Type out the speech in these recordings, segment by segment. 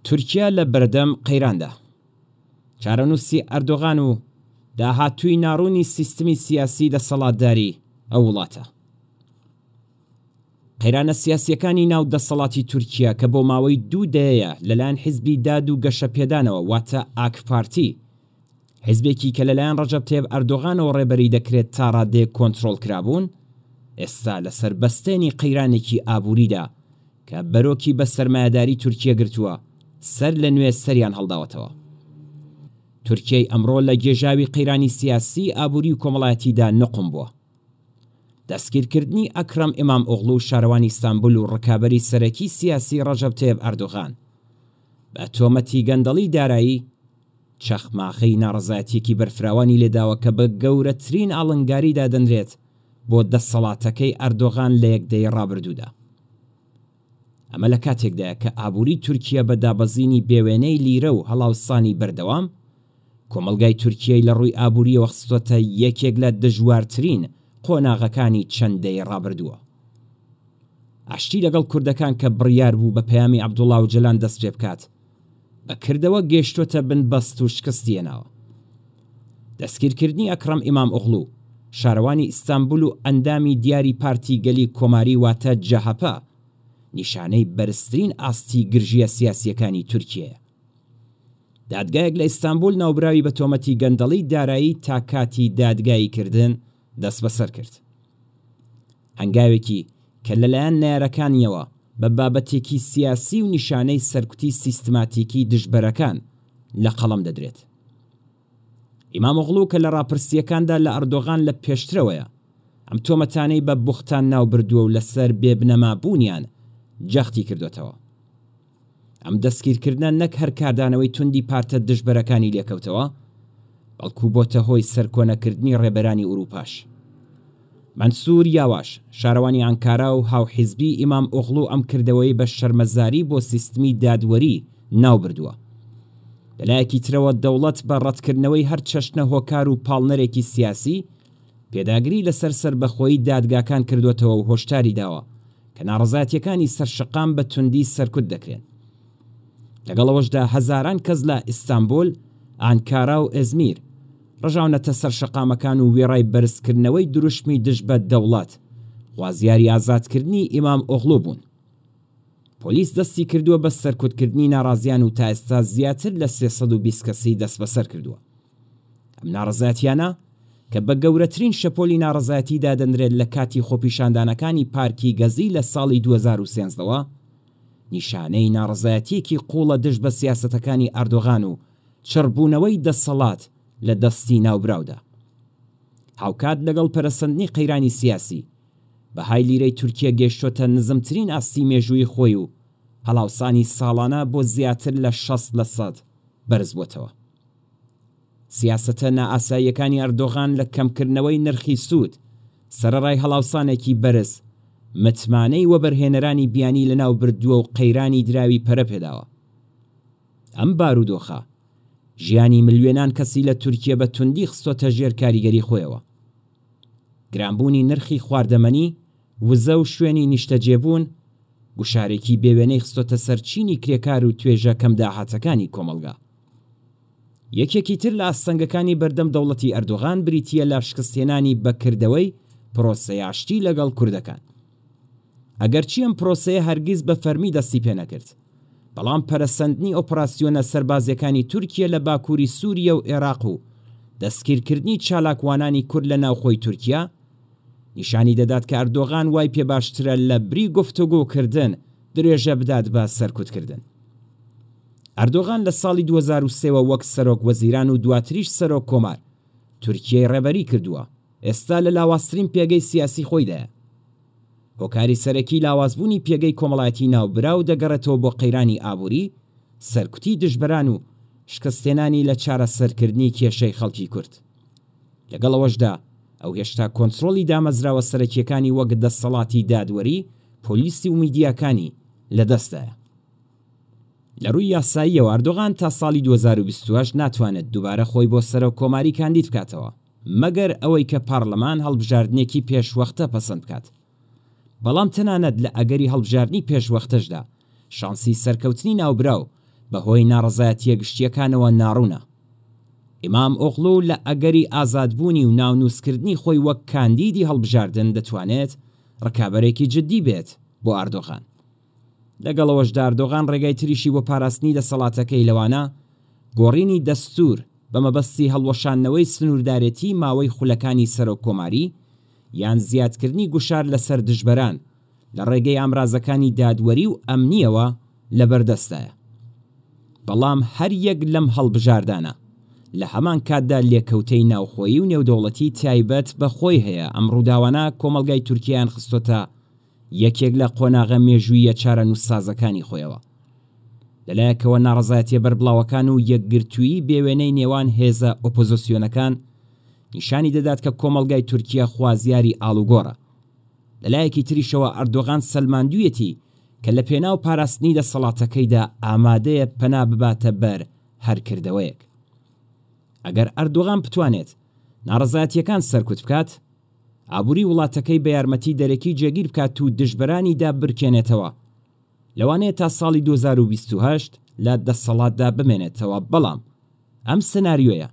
تورکیا لە بەردەم قەیراندا چارەنووسی ئەردۆغان و داهاتووی ناڕوونی سیستمی سیاسی دەسەڵاتداری ئەو وڵاتە. قەیرانە سیاسیەکانی ناو دەسەڵاتی تورکیا کە بۆ ماوەی 2 دەیە لەلایەن حیزبی داد و گەشەپێدانەوە واتە ئاک پارتی، حیزبێکی کە لەلایەن ڕەجەب تەیب ئەردۆغانەوە ڕێبەری دەکرێت تا ڕادێ کۆنتڕۆڵ کرابوون، ئێستا لەسەر بەستێنی قەیرانێکی ئابووریدا کە بەرۆکی بە سەرمایەداری تورکیا گرتووە سەر لە نوێ سەریان هەڵداوەتەوە. تورکیای ئەمڕۆ لە گێژاوی قەیرانی سیاسی ئابووری و کۆمەڵایەتیدا نقم بووە. دەستگیرکردنی ئەکرەم ئیمام ئۆغڵو شارەوانی ئیستانبول و ڕکابەری سەرەکی سیاسی ڕەجەب تەیب ئەردۆغان بە تۆمەتی گەندەڵی دارایی چەخماخەی ناڕەزایەتیەکی بەرفراوانی لێداوە کە بە گەورەترین ئاڵنگاریدا دەنرێت بۆ دەسەڵاتەکەی ئەردۆغان لە یەکدەی ڕابردوودا. ئەمە لە کاتێکدایە کە ئابووری تورکیا بە دابەزینی بێوێنەی لیرە و هەڵاوسانی بەردەوام، کۆمەلگای تورکیای لە ڕووی ئابووریەوە خستۆتە یەکێک لە دژوارترین قۆناغەکانی چەندەی ڕابردووە. ئاشتی لەگەڵ کوردەکان کە بڕیار بوو بە پەیامی عەبدوڵڵا ئۆجەلان دەست پێ بکات، بەکردەوە گەیشتۆتە بنبەست و شکستیێناوە. دەستگیرکردنی ئەکرەم ئیمام ئۆغڵو شارەوانی ئیستانبول و ئەندامی دیاری پارتی گەلی کۆماری واتە جەهەپە نیشانەی بەرزترین ئاستی گرژیە سیاسیەکانی تورکیایە. دادگایەک لە ئیستانبول ناوبراوی بە تۆمەتی گەندەڵی دارایی تا کاتی دادگایی کردن دەست بەسەر کرد. هەنگاوێکی کە لەلایەن نایارەکانیەوە بە بابەتێکی سیاسی و نیشانەی سەرکوتی سیستماتیکی دژبەرەکان لە قەڵەم دەدرێت. ئیمام ئۆغڵو کە لە ڕاپرسیەکاندا لە ئەردۆغان لە پێشترەوەیە ئەم تۆمەتانەی بە بوختان ناو بردووە و لەسەر بێبنەمابوونیان جەختی کردوێتەوە. ئەم دەستگیرکردنە نەک هەر کاردانەوەی توندی پارتە دژبەرەکانی لێکەوتەوە، بەڵکو بۆتە هۆی سەرکۆنەکردنی ڕێبەرانی ئوروپاش. منسوور یاواش شارەوانی ئەنکارا و هاوحیزبی ئیمام ئۆغڵو ئەم کردەوەی بە شەرمەزاری بۆ سیستمی دادوەری ناو بردووە. لەلایەکی ترەوە دەوڵەت بە ڕەتکردنەوەی هەر چەشنە هۆکار و پاڵنەرێکی سیاسی پێداگری لەسەر سەربەخۆیی دادگاکان کردوێتەوە و هۆشداری داوە کە ناڕەزایەتیەکانی سەرشقام بە توندی سەرکوت دەکرێن. لەگەڵەوەشدا هەزاران کەس لە ئیستانبول، ئانکارا و ئێزمیر ڕژاونەتە سەرشقامەکان و وێڕای بەرزکردنەوەی دروشمی دژ بە دەوڵەت خوازیاری ئازادکردنی ئیمام ئۆغڵو بوون. پۆلیس دەستی کردووە بە سەرکوتکردنی ناڕازیان و تا ئێستا زیاتر لە 320 کەسی دەست بەسەر کردووە. ئەم ناڕەزایەتیانە کە بە گەورەترین شەپۆلی ناڕەزایەتیدا دەنرێت لە کاتی خۆپیشاندانەکانی پارکی گەزی لە ساڵی 2013ەوە نیشانەی ناڕەزایەتیەکی قوڵە دژ بە سیاسەتەکانی ئەردۆغان و چڕبوونەوەی دەسەڵات لە دەستی ناوبراودا. هاوکات لەگەڵ پەرەسەندنی قەیرانی سیاسی بەهای لیرەی تورکیا گەیشتۆتە نزمترین ئاستی مێژووی خۆی و هەڵاوسانی ساڵانە بۆ زیاتر لە 60% بەرز بووتەوە. سیاسەتە نائاساییەکانی ئەردۆغان لە کەمکردنەوەی نرخی سوود سەرەڕای هەڵاوسانێکی بەرز متمانەی وەبەرهێنەرانی بیانی لەناو بردووە و قەیرانی دراوی پەرە پێداوە. ئەم بارودۆخە ژیانی ملیۆنان کەسی لە تورکیا بە توندی خستۆتە ژێر کاریگەری خۆیەوە. گرانبوونی نرخی خواردەمەنی، وزە و شوێنی نیشتەجێبوون گوشارێکی بێوێنەی خستۆتە سەرچینی کرێکار و توێژە کەم داهاتەکانی کۆمەلگا. یەکێکی تر لە ئاستەنگەکانی بەردەم دەوڵەتی ئەردۆغان بریتیە لە شکستهێنانی بەکردەوەی پرۆسەی ئاشتی لەگەڵ کوردەکان. ئەگەرچی ئەم پرۆسەیە هەرگیز بە فەرمی دەستی پێ نەکرد، بەڵام پەرەسەندنی ئۆپراسیۆنە سەربازیەکانی تورکیا لە باکووری سووریا و عێراق و دەستگیرکردنی چالاکوانانی کورد لە ناوخۆی تورکیا نیشانی دەدات کە ئەردۆغان وای پێ باشترە لە بری گفتوگۆکردن درێژە بدات بە سەرکوتکردن. ئەردۆغان لە ساڵی 2003ەوە وەک سەرۆک وەزیران و دواتریش سەرۆک کۆمار تورکیای ڕێبەری کردووە، ئێستا لە لاوازترین پێگەی سیاسی خۆیدایە. هۆکاری سەرەکی لاوازبوونی پێگەی کۆمەڵایەتی ناوبراو دەگەڕێتەوە بۆ قەیرانی ئابووری، سەرکوتی دژبەران و شکستێنانی لە چارەسەرکردنی کێشەی خەڵکی کورد. لەگەڵەوەشدا ئەو هێشتا کۆنتڕۆڵی دامەزراوە سەرەکیەکانی وەک دەسەڵاتی دادوەری، پۆلیسی و میدیاکانی لەدەستدایە. لە ڕووی یاساییەوە ئەردۆغان تا ساڵی 2028 ناتوانێت دووبارە خۆی بۆ سەرۆک کۆماری کاندید بکاتەوە مەگەر ئەوەی کە پارلەمان هەڵبژاردنێکی پێشوەختە پەسەند بکات. بەڵام تەنانەت لە ئەگەری هەڵبژاردنی پێشوەختەشدا شانسی سەرکەوتنی ناوبراو بەهۆی ناڕەزایەتیە گشتیەکانەوە ناڕوونە. ئیمام ئۆغڵو لە ئەگەری ئازادبوونی و ناونووسکردنی خۆی وەک کاندیدی هەڵبژاردن دەتوانێت ڕکابەرێکی جددی بێت بۆ ئەردۆغان. لەگەڵەوەشدا ئەردۆغان ڕێگای تریشی بۆ پاراستنی دەسەڵاتەکەی لەوانە گۆڕینی دەستور بە مەبەستی هەڵوەشانەوەی سنووردارێتی ماوەی خولەکانی سەرۆک کۆماری یان زیادکردنی گوشار لەسەر دژبەران لە ڕێگەی ئامرازەکانی دادوەری و ئەمنیەوە لەبەردەستایە. بەڵام هەر یەک لەم هەڵبژاردانە لە هەمان کاتدا لێکەوتەی ناوخۆیی و نێودەوڵەتی تایبەت بە خۆی هەیە. ئەم ڕووداوانە کۆمەلگای تورکیایان خستۆتە یەکێک لە قۆناغە مێژوویە چارە نووسسازەکانی خۆیەوە. لەلایەکەوە ناڕەزایەتیە بەربڵاوەکان و یەکگرتووی بێوێنەی نێوان هێزە ئۆپۆزیسیۆنەکان نیشانی دەدات کە کۆمەلگای تورکیا خوازیاری ئاڵوگۆڕە. لەلایەکی تریشەوە ئەردۆغان سەلماندوویەتی کە لە پێناو پاراستنی دەسەڵاتەکەیدا ئامادەیە پەنا بباتە بەر هەرکردەوەیەک. ئەگەر ئەردۆغان بتوانێت ناڕەزایەتیەکان سەرکوت بکات، ئابووری وڵاتەکەی بە یارمەتی دەرەکی جێگیر بکات و دژبەرانیدا بڕکێنێتەوە، لەوانەیە تا ساڵی 2028 لە دەسەڵاتدا بمێنێتەوە. بەڵام ئەم سناریۆیە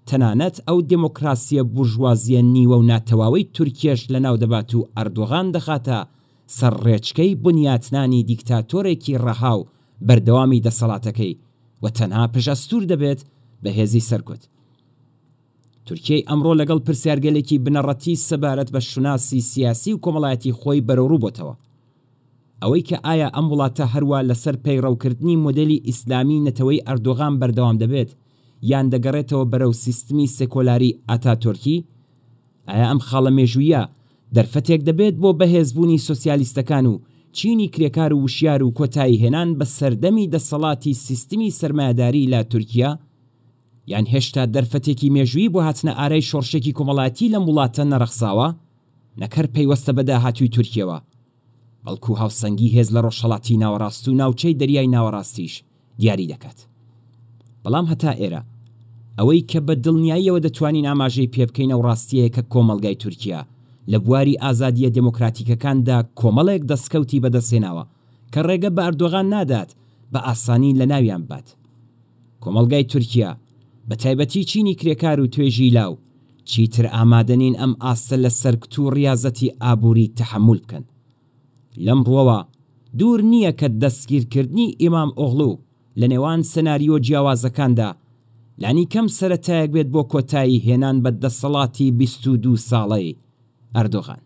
تەنانەت ئەو دموکراسیە بورژوازیە نیوە و ناتەواوی تورکیەش لەناو دەبات و ئەردۆغان دەخاتە سەرڕێچکەی بنیاتنانی دیکتاتۆرێکی ڕەها و بەردەوامی دەسەڵاتەکەی و تەنها پشەستور دەبێت بە هێزی سەرکوت. تورکیای ئەمڕۆ لەگەڵ پرسیارگەلێکی بنەڕەتی سەبارەت بە شوناسی سیاسی و کۆمەڵایەتی خۆی بەرەوڕوو بۆتەوە. ئەوەی کە ئایا ئەم وڵاتە هەروە لەسەر پەیڕەوکردنی مۆدێلی ئیسلامی نەتەوەی ئەردۆغان بەردەوام دەبێت یان دەگەڕێتەوە بەرەو سیستمی سێکۆلاری ئاتاتورکی؟ ئایا ئەم خاڵە مێژوویە دەرفەتێک دەبێت بۆ بەهێزبوونی سۆسیالیستەکان و چینی کرێکار و وشیار و کۆتایی هێنان بە سەردەمی دەسەڵاتی سیستمی سەرمایەداری لە تورکیا؟ یان هێشتا دەرفەتێکی مێژووی بۆ هاتنە ئارەی شۆڕشێکی کۆمەڵایەتی لەم وڵاتە نەرەخساوە نەکەر پەیوەستە بە داهاتووی تورکیەوە، بەڵکو هاوسەنگی هێز لە ڕۆژهەڵاتی ناوەڕاست و ناوچەی دەریای ناوەڕاستیش دیاری دەکات. بەڵام هەتا ئێرە ئەوەی کە بە دڵنیاییەوە دەتوانین ئاماژەی پێ بکەینە و ڕاستیەیە کە کۆمەلگای تورکیا لە بواری ئازادیە دموکراتیکەکاندا کۆمەڵێک دەستکەوتی بەدەستێناوە کە ڕێگە بە ئەردۆغان نادات بە ئاسانی لە ناویان بات. کۆمەلگای تورکیا بە تایبەتی چینی کرێکار و توێژی لاو چیتر ئامادەنین ئەم ئاستە لە سەرکت و ڕیازەتی ئابووری تەحمل بکەن. لەم ڕۆوە دوور نییە کە دەستگیرکردنی ئیمام ئۆغڵو لە نێوان سەناریۆ جیاوازەکاندا لانی کەم سەرەتایەک بێت بۆ کۆتایی هێنان بە دەسەڵاتی 22 ساڵەی ئەردۆغان.